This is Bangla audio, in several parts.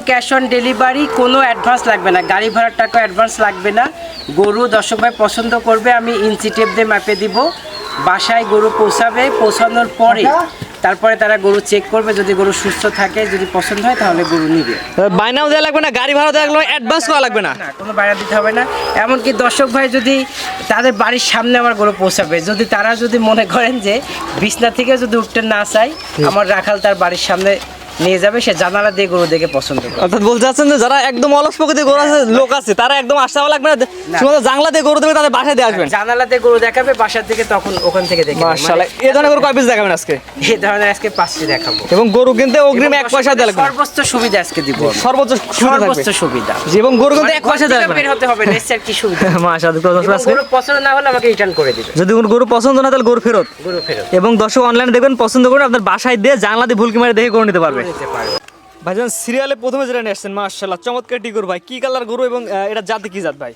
ক্যাশ অন ডেলিভারি, কোনো অ্যাডভান্স লাগবে না, গাড়ি ভাড়ার টাকা অ্যাডভান্স লাগবে না। গরু দর্শক ভাই পছন্দ করবে, আমি ইঞ্চি টেপ দিয়ে মাপে দিব, বাসায় গরু পৌঁছাবে, পৌঁছানোর পরে তারপরে তারা গরু চেক করবে, যদি গরু সুস্থ থাকে, যদি পছন্দ হয় তাহলে গরু নিবে। বায়নাও দেওয়া লাগবে না, গাড়ি ভাড়া দেওয়া লাগবে না, অ্যাডভান্স করা লাগবে না, না কোনো ভাড়া দিতে হবে না। এমনকি দর্শক ভাই যদি তাদের বাড়ির সামনে আমার গরু পৌঁছাবে, যদি তারা যদি মনে করেন যে বিছনা থেকে যদি উঠতে না চাই, আমার রাখাল তার বাড়ির সামনে নিয়ে যাবে, সে জানালা দিয়ে গরু দেখে পছন্দ করে। অর্থাৎ বলতে চাচ্ছেন যে যারা একদম অলস প্রকৃতির গরু আছে, লোক আছে, তারা একদম আসতে লাগবে না, শুধু জানলা দিয়ে গরু দেবে, তাদের বাসায় দিয়ে আসবেন, জানালাতে গরু দেখাবে, বাসার থেকে তখন ওখান থেকে দেখে নেবে। মাশাআল্লাহ। এই ধরনের গরু কয় পিস দেখাবেন আজকে? এই ধরনের আজকে 5টি দেখাবো, এবং গরু কিনতে অগ্রিম 1 পয়সা দেওয়া লাগবে না, সর্বোচ্চ সুবিধা আজকে দিব, সর্বোচ্চ সুবিধা। জি, এবং গরু কিনতে 1 পয়সা দেওয়া লাগবে বের হতে হবে না, এর কি সুবিধা। মাশাআল্লাহ। গরু পছন্দ না হলে আমাকে রিটার্ন করে দিবে, যদি গরু পছন্দ না তাহলে গরু ফেরত। এবং দর্শক অনলাইনে দেখবেন, পছন্দ করুন, আপনার বাসায় দিয়ে জানলা দিয়ে ভুলকি মারে দেখে গরু নিতে পারবে। ভাইজান সিরিয়ালে প্রথমে যেটা নিয়ে আসছেন, মাশাআল্লাহ চমৎকার টি গরু ভাই, কি কালার গরু এবং এটা জাতি কি জাত ভাই?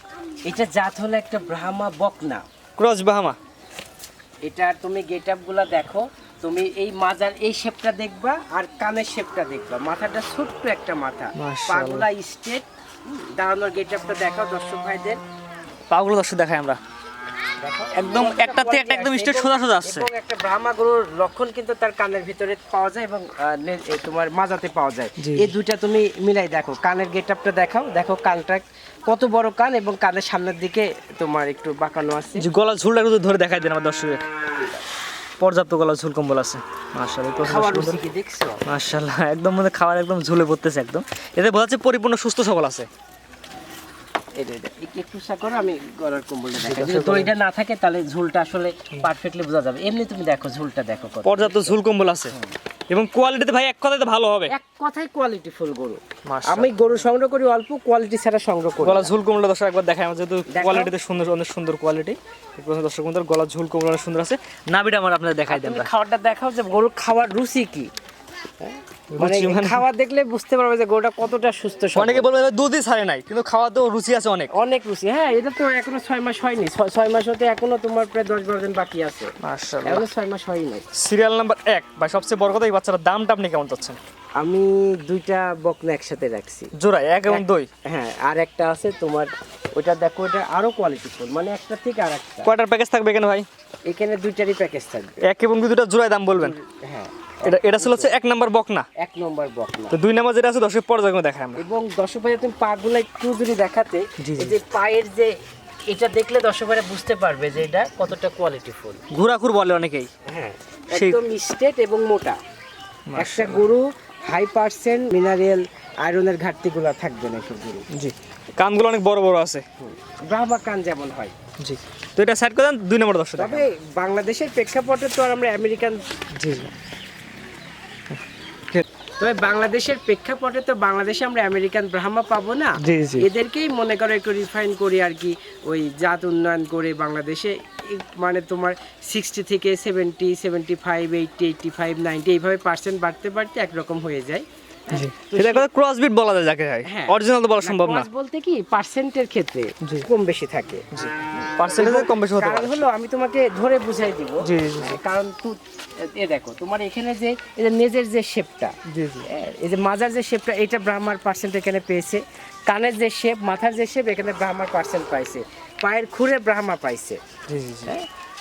এটা জাত হলো একটা ব্রাহ্মা বকনা ক্রস বাহামা। এটা তুমি গেটআপ গুলা দেখো, তুমি এই মাজার এই শেপটা দেখবা আর কানের শেপটা দেখবা, মাথাটা ছোট্ট একটা মাথা, পাগুলা স্ট্রেট, দাঁড়ানোর গেটআপটা দেখাও দর্শক ভাইদের। পাগুলো দর্শক দেখাই আমরা, একদম একটা থেকে একটা একদম স্ট্রেট সোজা সোজা আসছে। এবং একটা ব্রাহ্মা গরুর লক্ষণ কিন্তু তার কানের ভিতরে পাওয়া যায় এবং তোমার মাজাতে পাওয়া যায়। এই দুইটা তুমি মিলাই দেখো, কানের গেটআপটা দেখাও, দেখো কানটা কত বড় কান এবং কানের সামনের দিকে তোমার একটু বাঁকানো আছে। গলা ঝুলটা একটু ধরে দেখাই দেন আমার দর্শকের, পর্যাপ্ত গলা ঝুল কম্বল আছে। মাশাআল্লাহ খাওয়ার রুচি কি দেখছো? মাশাআল্লাহ একদম মধ্যে খাবার একদম ঝুলে পড়তেছে একদম, এতে বোঝা যাচ্ছে পরিপূর্ণ সুস্থ সবল আছে। একটু করো, আমি গলার কম্বলটা দেখাই, যদি দড়িটা না থাকে তাহলে ঝুলটা আসলে পারফেক্টলি বোঝা যাবে। এমনি তুমি দেখো ঝুলটা দেখো, পর্যাপ্ত ঝুল কম্বল আছে এবং কোয়ালিটিতে ভাই এক কথায় ভালো হবে, এক কথায় কোয়ালিটি ফুল গরু। আমি গরু সংগ্রহ করি অল্প, কোয়ালিটি ছাড়া সংগ্রহ করি। গলা ঝুল কম্বলটা দর্শক একবার দেখাই, আমার যেহেতু কোয়ালিটিতে সুন্দর, অনেক সুন্দর কোয়ালিটি। দর্শক বন্ধুরা গলা ঝুল কম্বল অনেক সুন্দর আছে, নাভিটা আমার আপনাদের দেখাই দেন, খাওয়াটা দেখাও যে গরুর খাওয়ার রুচি কি, মানে খাওয়া দেখলে বুঝতে পারবে যে গরুটা কতটা সুস্থ। অনেকে বলবে দুধই ছাড়ে নাই, কিন্তু খাওয়াতেও রুচি আছে অনেক, অনেক রুচি। হ্যাঁ, এটা তো এখনো 6 মাস হয়নি, 6 মাস হতে এখনো তোমার প্রায় 10-12 দিন বাকি আছে। মাশাআল্লাহ, এখনো 6 মাস হয়নি। সিরিয়াল নাম্বার 1 ভাই, সবচেয়ে বড় কথা এই বাচ্চাটার দামটা আপনি কেমন চাচ্ছেন? আমি দুইটা বকনা একসাথে রাখছি, জোড়ায় 1 এবং 2। হ্যাঁ, আর একটা আছে তোমার, ওটা দেখো, ওটা আরো কোয়ালিটিফুল, মানে একটা থেকে আরেকটা। কয়টার প্যাকেজ থাকবে এখানে ভাই? এখানে দুইটারই প্যাকেজ থাকবে, 1 এবং 2 দুটো জোড়ায় দাম বলবেন? হ্যাঁ, এটা ছিল হচ্ছে 1 নাম্বার বকনা, 1 নম্বর বকনা। তো 2 নাম্বার যেটা আছে দর্শক পর্যায়ে দেখাই আমরা। এবং দর্শক ভাই তুমি পাগুলো একটু যদি দেখাতে, এই যে পায়ের যে এটা দেখলে দর্শক ভাইরা বুঝতে পারবে যে এটা কতটা কোয়ালিটিফুল। ঘোরাঘুর বলে অনেকেই, হ্যাঁ, একদম স্ট্রেট এবং মোটা একটা গরু, হাই পার্সেন্ট মিনারেল আয়রনের ঘাটতিগুলো থাকবে না সব গরু। জি, কানগুলো অনেক বড় বড় আছে, ব্রাহ্মা কান যেমন হয়। জি, তো এটা সাইড করে দেন 2 নম্বর দর্শক। তবে বাংলাদেশের প্রেক্ষাপটে তো আর আমরা আমেরিকান, জি, তবে বাংলাদেশের প্রেক্ষাপটে তো বাংলাদেশে আমরা আমেরিকান ব্রাহ্মা পাবো না। এদেরকেই মনে করো একটু রিফাইন করি আর কি, ওই জাত উন্নয়ন করে বাংলাদেশে, মানে তোমার 60 থেকে 70, 75, 80, 85, 90 এইভাবে পার্সেন্ট বাড়তে বাড়তে একরকম হয়ে যায়। এটা কথা ক্রসবিট বলা যায় যাকে, হয় অরিজিনাল তো বলা সম্ভব না, বলতে কি পার্সেন্টের ক্ষেত্রে কম বেশি থাকে, পার্সেন্টেজে কম বেশি হতে পারে। কারণ হলো আমি তোমাকে ধরে বুঝাই দিব, জি জি, কারণ এ দেখো তোমার এখানে যে এই যে নেজের যে শেপটা, জি জি, এই যে মাজার যে শেপটা, এটা ব্রাহ্মার পার্সেন্ট এখানে পেয়েছে, কানের যে শেপ, মাথার যে শেপ, এখানে ব্রাহ্মার পার্সেন্ট পাইছে, পায়ের খুরে ব্রাহ্মা পাইছে, জি জি,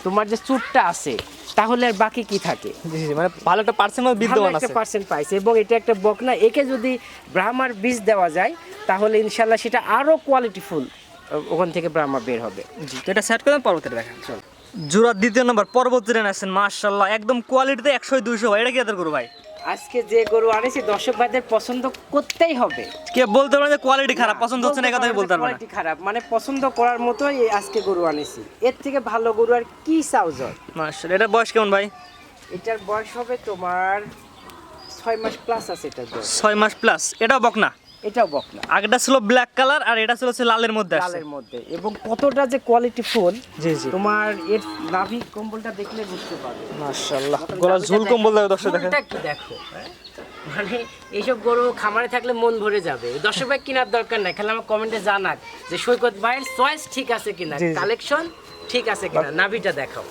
তোমার যে চুটটা আছে, তাহলে আর বাকি কি থাকে? মানে ভালো একটা পার্সেন্ট বিদ্যমান আছে, পার্সেন্ট পাইছে। এবং এটা একটা বকনা, একে যদি ব্রাহ্মার বীজ দেওয়া যায় তাহলে ইনশাআল্লাহ সেটা আরো কোয়ালিটিফুল ওখান থেকে ব্রাহ্মা বের হবে। জি, তো এটা সেট করে পরবর্তীতে দেখেন। চল, জোড়া 2 নম্বর পরবর্তীতে আছেন, মাশাআল্লাহ একদম কোয়ালিটিতে 100-200 ভাই। এটা কি এদের গরু ভাই? আজকে যে গরু আনেছি দর্শক ভাইদের পছন্দ করতেই হবে। কে বলতে পারে যে কোয়ালিটি খারাপ, পছন্দ হচ্ছে না, এই কথাই বলতে পারবে না। কোয়ালিটি খারাপ মানে পছন্দ করার মতোই আজকে গরু আনেছি, এর থেকে ভালো গরু আর কি চাও? মাশাআল্লাহ, এটা বয়স কেমন ভাই? এটার বয়স হবে তোমার 6 মাস প্লাস আছে, এটার বয়স 6 মাস প্লাস। এটাও বকনা? এটাও বকনা। আগেটা ছিল ব্ল্যাক কালার আর এটা ছিল লালের মধ্যে, লালের মধ্যে। এবং কতটা যে কোয়ালিটি ফুল, জি জি, তোমার এর নাভি কম্বলটা দেখলে বুঝতে পারবে। মাশাআল্লাহ, গলা ঝুল কম্বল দাও দর্শক দেখেন, এটা কি দেখো, মানে এইসব গরু খামারে থাকলে মন ভরে যাবে। দর্শক ভাই কেনার দরকার নাই, খালি আমার কমেন্টে জানাক যে সৈকত ভাইয়ের চয়েস ঠিক আছে কিনা, কালেকশন ঠিক আছে কিনা, নাভিটা দেখাও,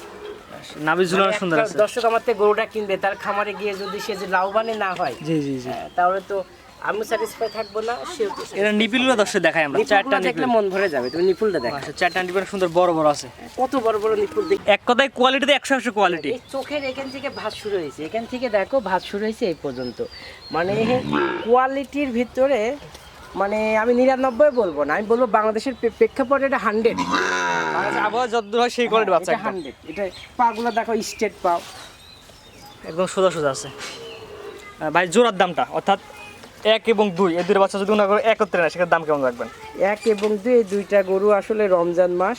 নাভি ঝুলানো সুন্দর আছে। দর্শক আমার থেকে গরুটা কিনবে, তার খামারে গিয়ে যদি সে যে লাভবানই না হয়, জি জি জি, তাহলে তো আমি স্যাটিসফাই থাকবো না, সেও তো এটা নিপিলগুলো দর্শক দেখাই আমরা, চারটা নিপুলটা দেখলে নিপিল। মন ভরে যাবে। তুমি নিপুলটা দেখো, আচ্ছা, চারটা নিপিল সুন্দর বড় বড় আছে, কত বড় বড় নিপুল দেখ। এক কথায় কোয়ালিটিতে 100 কোয়ালিটি। এই চোখের এখান থেকে ভাঁজ শুরু হয়েছে, এখান থেকে দেখো ভাঁজ শুরু হয়েছে এই পর্যন্ত। মানে কোয়ালিটির ভিতরে মানে আমি 99 বলবো না, আমি বলবো বাংলাদেশের প্রেক্ষাপটে এটা 100। আবহাওয়া যতদূর হয় সেই কোয়ালিটি বাচ্চা এটা 100। এটা পাগুলো দেখো স্ট্রেট পাও, একদম সোজা সোজা আছে। ভাই জোড়ার দামটা, অর্থাৎ 1 এবং 2 এই দুটো বাচ্চা যদি ওনার একত্রে নেয় সেটার দাম কেমন রাখবেন? 1 এবং 2 এই দুইটা গরু আসলে রমজান মাস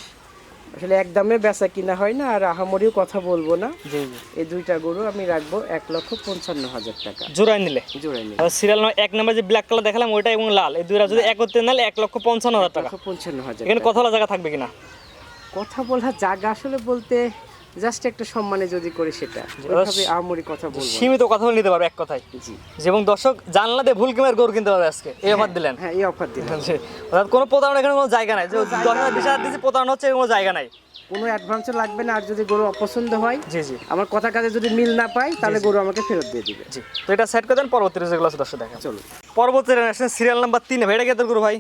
আসলে একদমে বেচা কিনা হয় না, আর আহামরিও কথা বলবো না। জি জি। এই দুইটা গরু আমি রাখবো 1,55,000 টাকা জোড়ায় নিলে। জোড়াই নিয়ে। সিরিয়াল নম্বর 1 নম্বর যে ব্ল্যাক কালার দেখালাম ওইটা এবং লাল, এই দুইটা যদি একত্রে নিলে 1,55,000 টাকা। 1,55,000 এখানে টাকা। কথা বলা জায়গা থাকবে কিনা? কথা বলার জায়গা আসলে বলতে জাস্ট একটা সম্মানে যদি করি সেটা, ওইভাবে আহামরি কথা বলবো না। সীমিত কথা বলে নিতে পারবে এক কথায়। জি এবং দর্শক জানলা দিয়ে ভুল কিমার গরু কিনতে পারবে আজকে, এই অফার দিলেন। হ্যাঁ, এই অফার দিলাম। জি। অর্থাৎ কোনো প্রতারণা এখানে কোনো জায়গা নাই, যে 10,000 20,000 দিয়েছি প্রতারণা হচ্ছে, কোনো জায়গা নাই। কোনো অ্যাডভান্সও লাগবে না, আর যদি গরু অপছন্দ হয়, জি জি আমার কথা কাজে যদি মিল না পাই, তাহলে গরু আমাকে ফেরত দিয়ে দিবে। জি। তো এটা সেট করে দেন, পরবর্তী যেগুলো আছে দর্শক দেখেন। চলো, পরবর্তী আসলে সিরিয়াল নাম্বার 3, ভাই এটা কি গরু ভাই?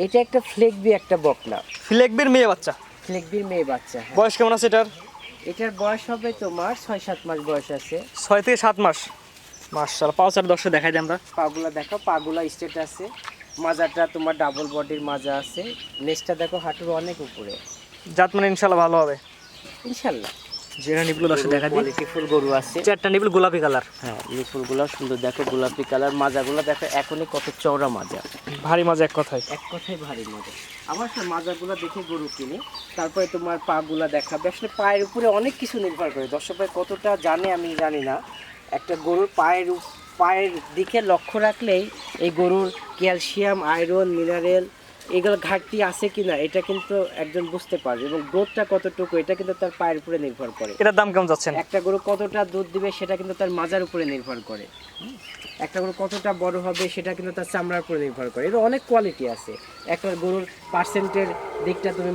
এটা একটা ফ্লেগবি, একটা বকলা ফ্লেগবির মেয়ে বাচ্চা, ফ্লেগবির মেয়ে বাচ্চা। হ্যাঁ। বয়স কেমন আছে এটার? এটার বয়স হবে তোমার 6-7 মাস বয়স আছে। 6 থেকে 7 মাস। মাশাআল্লাহ, পাউচার দর্শক দেখাই দিই আমরা। পাগুলা দেখো, পাগুলা স্ট্রেট আছে, মাজাটা তোমার ডাবল বডির মাজা আছে, নেসটা দেখো হাঁটুর অনেক উপরে, জাত মানে ইনশাআল্লাহ ভালো হবে। ইনশাল্লাহ। যেটা নিপুল দর্শক দেখা দিই, কোয়ালিটি ফুল গরু আছে। চারটা নিপুল গোলাপি কালার। হ্যাঁ, নিপুলগুলো সুন্দর দেখো, গোলাপি কালার। মাজাগুলো দেখো এখনই কত চওড়া মাজা, ভারী মজা এক কথায়। এক কথায় ভারী মাজা। আমার আসলে মাজাগুলো দেখে গরু কিনি, তারপরে তোমার পাগুলা দেখাবে। আসলে পায়ের উপরে অনেক কিছু নির্ভর করে, দর্শক ভাই কতটা জানে আমি জানি না। একটা গরুর পায়ের দিকে লক্ষ্য রাখলেই এই গরুর ক্যালসিয়াম, আয়রন, মিনারেল এগুলো ঘাটতি আছে কিনা এটা কিন্তু একজন বুঝতে পারবে, এবং গ্রোথটা কতটুকু এটা কিন্তু তার পায়ের উপরে নির্ভর করে। এটার দাম কেমন যাচ্ছেন? একটা গরু কতটা দুধ দিবে সেটা কিন্তু তার মাজার উপরে নির্ভর করে। একটা গরু কতটা বড় হবে সেটা কিন্তু তার চামড়ার উপরে নির্ভর করে। এর অনেক কোয়ালিটি আছে। একটা গরুর পার্সেন্টের দিকটা তুমি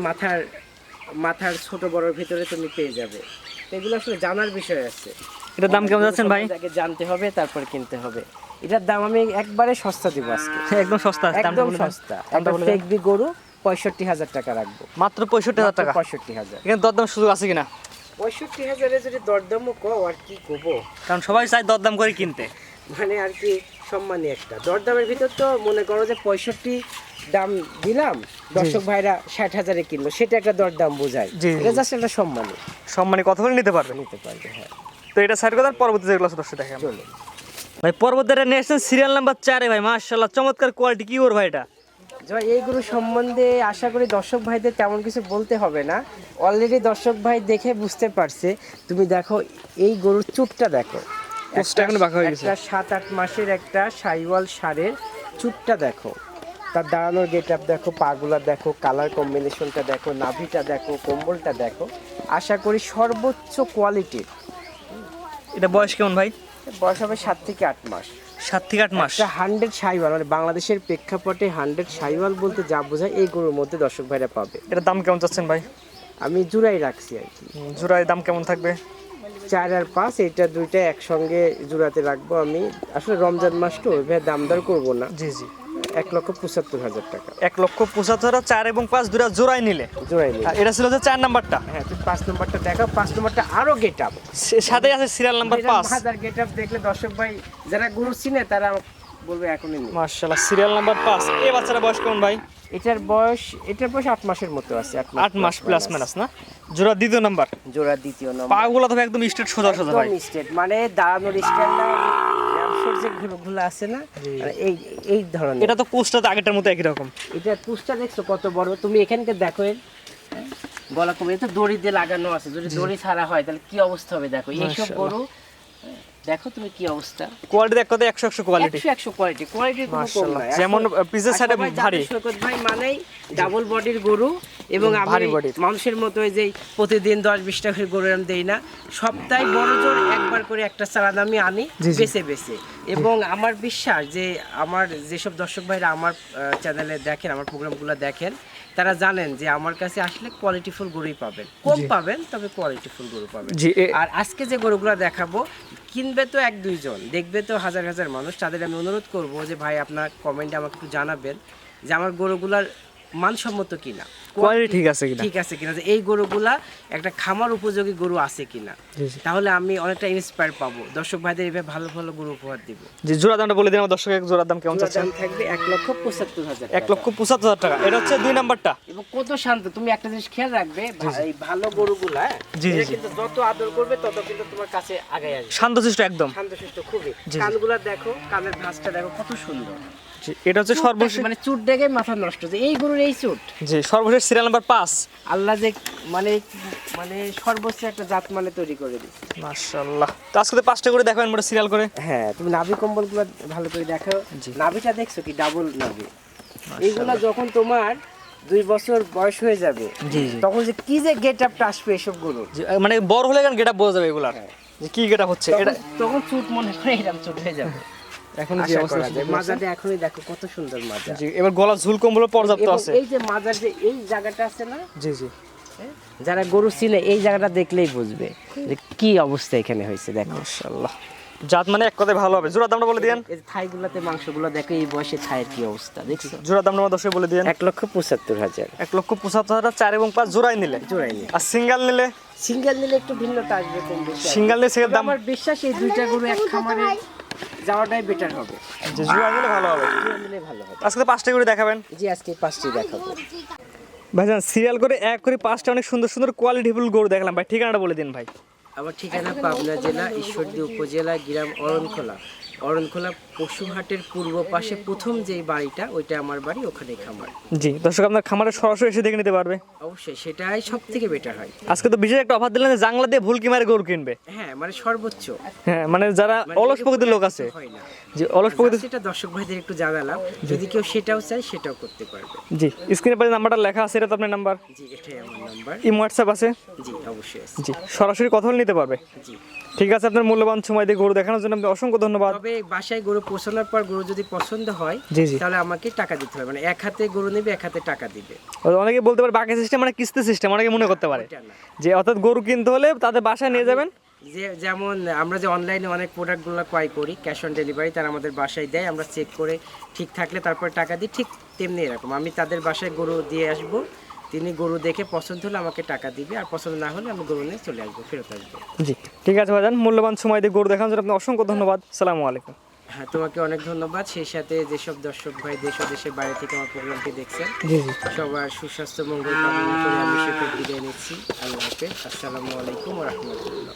মাথার ছোট বড়র ভিতরে তুমি পেয়ে যাবে। তো এগুলো আসলে জানার বিষয় আছে। এটার দাম কেমন যাচ্ছেন ভাই? আগে জানতে হবে, তারপর কিনতে হবে। এটার দাম আমি একবারে সস্তা দিব আজকে, একদম সস্তা, একদম সস্তা। একটা ফ্লেগবি গরু 65,000 টাকা রাখবো, মাত্র 65,000 টাকা। 65,000। এখানে দরদাম সুযোগ আছে কিনা? 65,000-এ যদি দরদামও কও আর কি করবো, কারণ সবাই চায় দরদাম করে কিনতে। মানে আর কি সম্মানী একটা দরদামের ভিতর। তো মনে করো যে 65 দাম দিলাম, দর্শক ভাইরা 60,000-এ কিনলো, সেটা একটা দরদাম বোঝায়। জি, জি। এটা জাস্ট একটা সম্মানী, সম্মানী কথা বলে নিতে পারবে। নিতে পারবে। হ্যাঁ, তো এটা সাইড করে দেন, পরবর্তী যেগুলো আছে দর্শক দেখেন। চলো। ভাই পরবর্তীটা নিয়ে আসছেন সিরিয়াল নাম্বার 4 ভাই, মাশাআল্লাহ চমৎকার কোয়ালিটি। কি ওর ভাই এটা? জয়, এই গরু সম্বন্ধে আশা করি দর্শক ভাইদের তেমন কিছু বলতে হবে না, অলরেডি দর্শক ভাই দেখে বুঝতে পারছে। তুমি দেখো এই গরুর চুটটা দেখো, কোষটা এখনো বাঁকা হয়ে গেছে। একটা 7-8 মাসের একটা সাইওয়াল ষাঁড়ের চুটটা দেখো, তার দাঁড়ানোর গেট আপ দেখো, পাগুলা দেখো, কালার কম্বিনেশনটা দেখো, নাভিটা দেখো, কম্বলটা দেখো। আশা করি সর্বোচ্চ কোয়ালিটির। এটা বয়স কেমন ভাই? বয়স হবে 7 থেকে 8 মাস। 7 থেকে 8 মাস। একটা 100 সাইওয়াল, মানে বাংলাদেশের প্রেক্ষাপটে 100 সাইওয়াল বলতে যা বোঝায় এই গরুর মধ্যে দর্শক ভাইরা পাবে। এটার দাম কেমন চাচ্ছেন ভাই? আমি জোড়াই রাখছি আর কি, জোড়ায় দাম কেমন থাকবে? 4 আর 5 এটা দুইটা একসঙ্গে জোড়াতে রাখবো আমি। আসলে রমজান মাস তো ওইভাবে দাম দর করবো না। জি জি। 1,75,000 টাকা। 1,75,000, 4 এবং 5 দুটা জোড়ায় নিলে। জোড়াই নিয়ে। আর এটা ছিল যে 4 নাম্বারটা। হ্যাঁ, তুমি 5 নম্বরটা দেখো, 5 নম্বরটা আরো গেট আপ, সাথে আছে সিরিয়াল নাম্বার 5। হাজার গেট আপ দেখলে দর্শক ভাই যারা গরু চিনে তারা বলবে এখনই নিন। মাশাআল্লাহ, সিরিয়াল নাম্বার 5। এই বাচ্চাটার বয়স কেমন ভাই? এটার বয়স 8 মাসের মতো আছে। 8 মাস প্লাস মাইনাস না? জোড়া দ্বিতীয় নাম্বার। জোড়া দ্বিতীয় নম্বর। পাগুলো তবে একদম স্ট্রেট সোজা সোজা ভাই। একদম স্ট্রেট, মানে দাঁড়ানোর স্টাইল না, ব্যবসার যে ঘুলো আছে না, মানে এই ধরনের। এটা তো কোষটা তো আগেরটার মতো একই রকম। এটা পুষটা দেখছো কত বড়, তুমি এখানকে দেখো এর গলা কমে, এটা দড়ি দিয়ে লাগানো আছে। যদি দড়ি ছাড়া হয় তাহলে কি অবস্থা হবে দেখো। এইসব গরু দেখো তুমি কি অবস্থা। কোয়ালিটি এক কথায় 100 কোয়ালিটি। 100 কোয়ালিটি, কোয়ালিটির কোনো কম নাই। যেমন পিসের সাইডে ভারী, সৈকত ভাই মানেই ডাবল বডির গরু। এবং আমি ভারী বডির। মানুষের মতো ওই যে প্রতিদিন 10-20 টাকা করে গরু আমি দেই না, সপ্তাহে বড় জোর একবার করে একটা চালান আমি আনি বেছে বেছে। এবং আমার বিশ্বাস যে আমার যেসব দর্শক ভাইরা আমার চ্যানেলে দেখেন, আমার প্রোগ্রামগুলো দেখেন, তারা জানেন যে আমার কাছে আসলে কোয়ালিটিফুল গরুই পাবেন। কম পাবেন তবে কোয়ালিটিফুল গরু পাবেন। জি। আর আজকে যে গরুগুলো দেখাবো কিনবে তো 1-2 জন, দেখবে তো হাজার হাজার মানুষ। তাদের আমি অনুরোধ করব যে ভাই আপনার কমেন্টে আমাকে একটু জানাবেন যে আমার গরুগুলার মানসম্মত কিনা, কোয়ালিটি ঠিক আছে কিনা, ঠিক আছে কিনা, যে এই গরুগুলা একটা খামার উপযোগী গরু আছে কিনা। তাহলে আমি অনেকটা ইন্সপায়ার পাবো, দর্শক ভাইদের এভাবে ভালো ভালো গরু উপহার দিব। যে জোড়া দামটা বলে দিন আমার দর্শক, জোড়ার দাম কেমন চাচ্ছেন? দাম থাকবে 1,75,000। 1,75,000 টাকা। এটা হচ্ছে 2 নাম্বারটা। এবং কত শান্ত, তুমি একটা জিনিস খেয়াল রাখবে, এই ভালো গরুগুলা এটা কিন্তু যত আদর করবে তত কিন্তু তোমার কাছে আগায় আসবে। শান্তশিষ্ট একদম, শান্তশিষ্ট খুবই। কানগুলা দেখো, কানের ভাঁজটা দেখো কত সুন্দর। এটা হচ্ছে সর্বশেষ, মানে চুট দেখে মাথা নষ্ট, যে এই গরুর এই চুট। জি, সর্বশেষ সিরিয়াল নাম্বার 5। আল্লাহ যে মানে মানে সর্বোচ্চ একটা জাত মানে তৈরি করে দিচ্ছে, মাশাআল্লাহ। তো আজকে তো 5টা করে দেখাবেন মোটা সিরিয়াল করে। হ্যাঁ, তুমি নাভি কম্বলগুলো ভালো করে দেখো, নাভিটা দেখছো কি ডাবল নাভি। এইগুলা যখন তোমার 2 বছর বয়স হয়ে যাবে, তখন যে কি যে গেট আপটা আসবে এসব গরুর, মানে বড় হলে গেট আপ বোঝা যাবে এগুলার যে কি গেট আপ হচ্ছে। এটা তখন চুট মনে হয় এরকম চুট হয়ে যাবে। এখন যে অবস্থা, মাজাটা এখনই দেখো কত সুন্দর মাজা। জি, এবার গলা ঝুল কম্বল পর্যাপ্ত আছে। এই যে মাজার যে এই জায়গাটা আছে না, জি জি, যারা গরু চিনে এই জায়গাটা দেখলেই বুঝবে যে কি অবস্থা এখানে হয়েছে। দেখো মাশাআল্লাহ, জাত মানে এক কথায় ভালো হবে। জোড়া দামটা বলে দেন। এই থাইগুলোতে মাংসগুলো দেখো, এই বয়সে থাইয়ের কি অবস্থা দেখছো। জোড়া দামটা আমার দর্শক বলে দেন। 1,75,000। 1,75,000 4 এবং 5 জোড়াই নিলে। জোড়াই নিলে। আর সিঙ্গেল নিলে? সিঙ্গেল নিলে একটু ভিন্নতা আসবে, কম বেশি। সিঙ্গেল নিলে সেটার দাম, আমার বিশ্বাস এই দুইটা গরু এক খামারে যাওয়াটাই বেটার হবে। যে জোড়া নিলে ভালো হবে। জোড়া নিলে ভালো হবে। আজকে তো 5টা করে দেখাবেন। জি, আজকে 5টি দেখাবো ভাইজান। সিরিয়াল করে এক করে 5টা অনেক সুন্দর সুন্দর কোয়ালিটিফুল গরু দেখলাম ভাই। ঠিকানাটা বলে দিন ভাই। আমার ঠিকানা পাবনা জেলা ঈশ্বরদী উপজেলা, গ্রাম অরণখোলা। অরণখোলা পশুহাটের পূর্ব পাশে প্রথম যেই বাড়িটা, ওইটা আমার বাড়ি, ওখানে খামার। জি দর্শক, আপনার খামারে সরাসরি এসে দেখে নিতে পারবে। অবশ্যই, সেটাই সব থেকে বেটার হয়। আজকে তো বিশেষ একটা অফার দিলেন যে জাংলা দিয়ে ভুলকি মারে গরু কিনবে। হ্যাঁ, মানে সর্বোচ্চ। হ্যাঁ, মানে যারা অলস প্রকৃতির লোক আছে, হয় না যে অলস প্রকৃতির, সেটা দর্শক ভাইদের একটু জানালাম। যদি কেউ সেটাও চায় সেটাও করতে পারবে। জি, স্ক্রিনে পাশে নাম্বারটা লেখা আছে, এটা তো আপনার নাম্বার? জি, এটাই আমার নাম্বার। ইমো হোয়াটসঅ্যাপ আছে? জি, অবশ্যই আছে। জি, সরাসরি কথা বলে নিতে পারবে। জি, ঠিক আছে, আপনার মূল্যবান সময় দিয়ে গরু দেখানোর জন্য আপনাকে অসংখ্য ধন্যবাদ। তবে বাসায় গরু পৌঁছানোর পর গরু যদি পছন্দ হয়, জি জি, তাহলে আমাকে টাকা দিতে হবে। মানে এক হাতে গরু নেবে, এক হাতে টাকা দিবে। অনেকে বলতে পারে বাকি সিস্টেম মানে কিস্তি সিস্টেম, অনেকে মনে করতে পারে এটা না। যে অর্থাৎ গরু কিনতে হলে তাদের বাসায় নিয়ে যাবেন। যেমন আমরা যে অনলাইনে অনেক প্রোডাক্টগুলো ক্রয় করি, ক্যাশ অন ডেলিভারি, তারা আমাদের বাসায় দেয়, আমরা চেক করে ঠিক থাকলে তারপর টাকা দিই। ঠিক তেমনি এরকম আমি তাদের বাসায় গরু দিয়ে আসব, তিনি গরু দেখে পছন্দ হলে আমাকে টাকা দিবে, আর পছন্দ না হলে আমি গরু নিয়ে চলে আসবো, ফেরত আসবো। জি, ঠিক আছে ভাইজান, মূল্যবান সময় দিয়ে গরু দেখানোর জন্য আপনাকে অসংখ্য ধন্যবাদ। আসসালামু আলাইকুম। হ্যাঁ, তোমাকে অনেক ধন্যবাদ। সেই সাথে যেসব দর্শক ভাই দেশ ও দেশের বাইরে থেকে আমার প্রোগ্রামটি দেখছেন, জি জি, সবার সুস্বাস্থ্য মঙ্গল কামনা করে আমি সেটা বিদায় নিচ্ছি। আল্লাহ হাফেজ। আসসালামু আলাইকুম ওয়া রাহমাতুল্লাহ।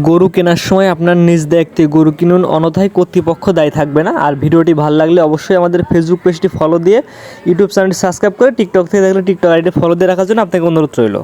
গরু কেনার সময় আপনার নিজ দায়িত্বে গরু কিনুন, অন্যথায় কর্তৃপক্ষ দায়ী থাকবে না। আর ভিডিওটি ভালো লাগলে অবশ্যই আমাদের ফেসবুক পেজটি ফলো দিয়ে ইউটিউব চ্যানেলটি সাবস্ক্রাইব করে টিকটক থেকে দেখলে টিকটক আইডি ফলো দিয়ে রাখার জন্য আপনাকে অনুরোধ রইল।